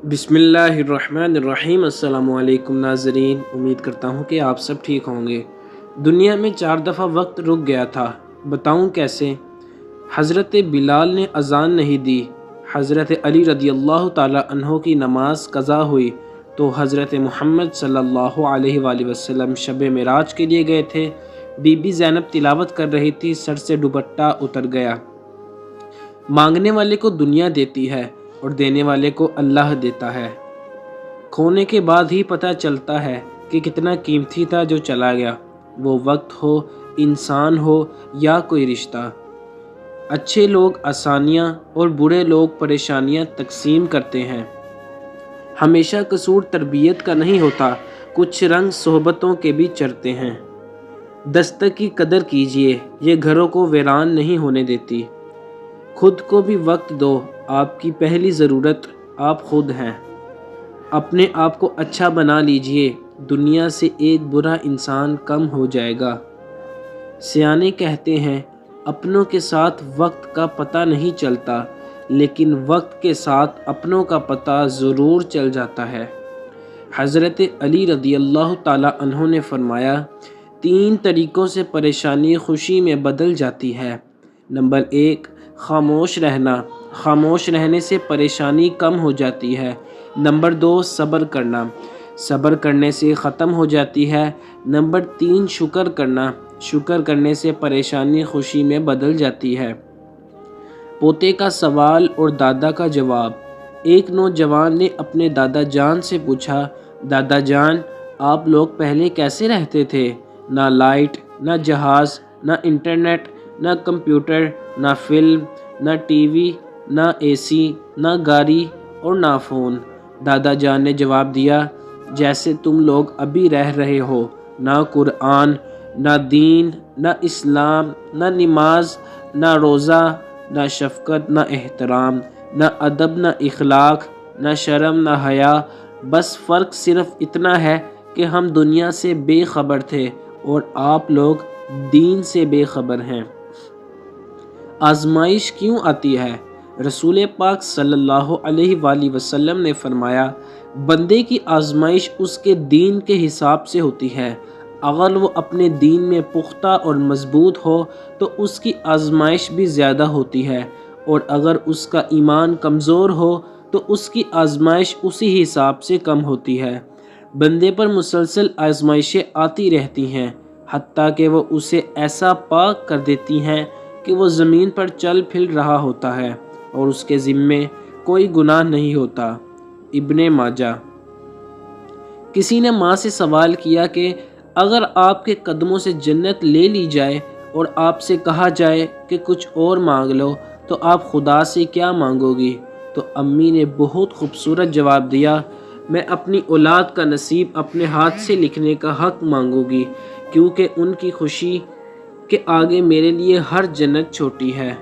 بسم اللہ الرحمن الرحیم۔ السلام علیکم ناظرین، امید کرتا ہوں کہ آپ سب ٹھیک ہوں گے۔ دنیا میں 4 دفعہ وقت رک گیا تھا، بتاؤں کیسے؟ حضرت بلال نے اذان نہیں دی، حضرت علی رضی اللہ تعالیٰ عنہ کی نماز قضا ہوئی تو حضرت محمد صلی اللہ علیہ وآلہ وسلم شب معراج کے لیے گئے تھے۔ بی بی زینب تلاوت کر رہی تھی، سر سے دوپٹہ اتر گیا۔ مانگنے والے کو دنیا دیتی ہے اور دینے والے کو اللہ دیتا ہے۔ کھونے کے بعد ہی پتہ چلتا ہے کہ کتنا قیمتی تھا جو چلا گیا، وہ وقت ہو، انسان ہو یا کوئی رشتہ۔ اچھے لوگ آسانیاں اور برے لوگ پریشانیاں تقسیم کرتے ہیں۔ ہمیشہ قصور تربیت کا نہیں ہوتا، کچھ رنگ صحبتوں کے بھی چڑھتے ہیں۔ دستک کی قدر کیجیے، یہ گھروں کو ویران نہیں ہونے دیتی۔ خود کو بھی وقت دو، آپ کی پہلی ضرورت آپ خود ہیں۔ اپنے آپ کو اچھا بنا لیجئے، دنیا سے ایک برا انسان کم ہو جائے گا۔ سیانے کہتے ہیں اپنوں کے ساتھ وقت کا پتہ نہیں چلتا، لیکن وقت کے ساتھ اپنوں کا پتہ ضرور چل جاتا ہے۔ حضرت علی رضی اللہ تعالیٰ عنہ نے فرمایا، 3 طریقوں سے پریشانی خوشی میں بدل جاتی ہے۔ نمبر 1، خاموش رہنا، خاموش رہنے سے پریشانی کم ہو جاتی ہے۔ نمبر 2، صبر کرنا، صبر کرنے سے ختم ہو جاتی ہے۔ نمبر 3، شکر کرنا، شکر کرنے سے پریشانی خوشی میں بدل جاتی ہے۔ پوتے کا سوال اور دادا کا جواب۔ ایک نوجوان نے اپنے دادا جان سے پوچھا، دادا جان، آپ لوگ پہلے کیسے رہتے تھے؟ نہ لائٹ، نہ جہاز، نہ انٹرنیٹ، نہ کمپیوٹر، نہ فلم، نہ ٹی وی، نہ اے سی، نہ گاڑی اور نہ فون۔ دادا جان نے جواب دیا، جیسے تم لوگ ابھی رہ رہے ہو، نہ قرآن، نہ دین، نہ اسلام، نہ نماز، نہ روزہ، نہ شفقت، نہ احترام، نہ ادب، نہ اخلاق، نہ شرم، نہ حیا۔ بس فرق صرف اتنا ہے کہ ہم دنیا سے بے خبر تھے اور آپ لوگ دین سے بے خبر ہیں۔ آزمائش کیوں آتی ہے؟ رسول پاک صلی اللہ علیہ وآلہ وسلم نے فرمایا، بندے کی آزمائش اس کے دین کے حساب سے ہوتی ہے۔ اگر وہ اپنے دین میں پختہ اور مضبوط ہو تو اس کی آزمائش بھی زیادہ ہوتی ہے، اور اگر اس کا ایمان کمزور ہو تو اس کی آزمائش اسی حساب سے کم ہوتی ہے۔ بندے پر مسلسل آزمائشیں آتی رہتی ہیں، حتیٰ کہ وہ اسے ایسا پاک کر دیتی ہیں کہ وہ زمین پر چل پھر رہا ہوتا ہے اور اس کے ذمے کوئی گناہ نہیں ہوتا۔ ابن ماجہ۔ کسی نے ماں سے سوال کیا کہ اگر آپ کے قدموں سے جنت لے لی جائے اور آپ سے کہا جائے کہ کچھ اور مانگ لو تو آپ خدا سے کیا مانگو گی؟ تو امی نے بہت خوبصورت جواب دیا، میں اپنی اولاد کا نصیب اپنے ہاتھ سے لکھنے کا حق مانگوں گی، کیونکہ ان کی خوشی کے آگے میرے لیے ہر جنت چھوٹی ہے۔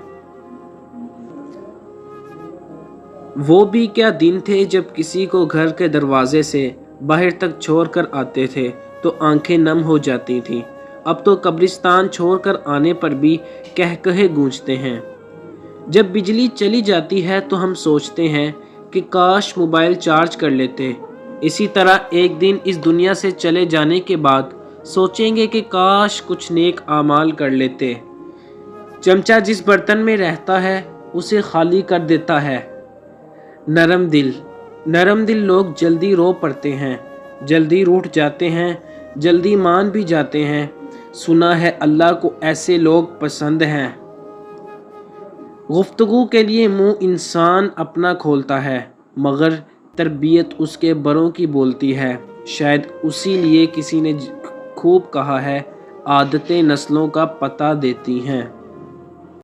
وہ بھی کیا دن تھے جب کسی کو گھر کے دروازے سے باہر تک چھوڑ کر آتے تھے تو آنکھیں نم ہو جاتی تھیں۔ اب تو قبرستان چھوڑ کر آنے پر بھی قہقہے گونجتے ہیں۔ جب بجلی چلی جاتی ہے تو ہم سوچتے ہیں کہ کاش موبائل چارج کر لیتے۔ اسی طرح ایک دن اس دنیا سے چلے جانے کے بعد سوچیں گے کہ کاش کچھ نیک اعمال کر لیتے۔ چمچہ جس برتن میں رہتا ہے اسے خالی کر دیتا ہے۔ نرم دل لوگ جلدی رو پڑتے ہیں، جلدی روٹھ جاتے ہیں، جلدی مان بھی جاتے ہیں۔ سنا ہے اللہ کو ایسے لوگ پسند ہیں۔ گفتگو کے لیے منہ انسان اپنا کھولتا ہے، مگر تربیت اس کے بڑوں کی بولتی ہے۔ شاید اسی لیے کسی نے خوب کہا ہے، عادتیں نسلوں کا پتہ دیتی ہیں۔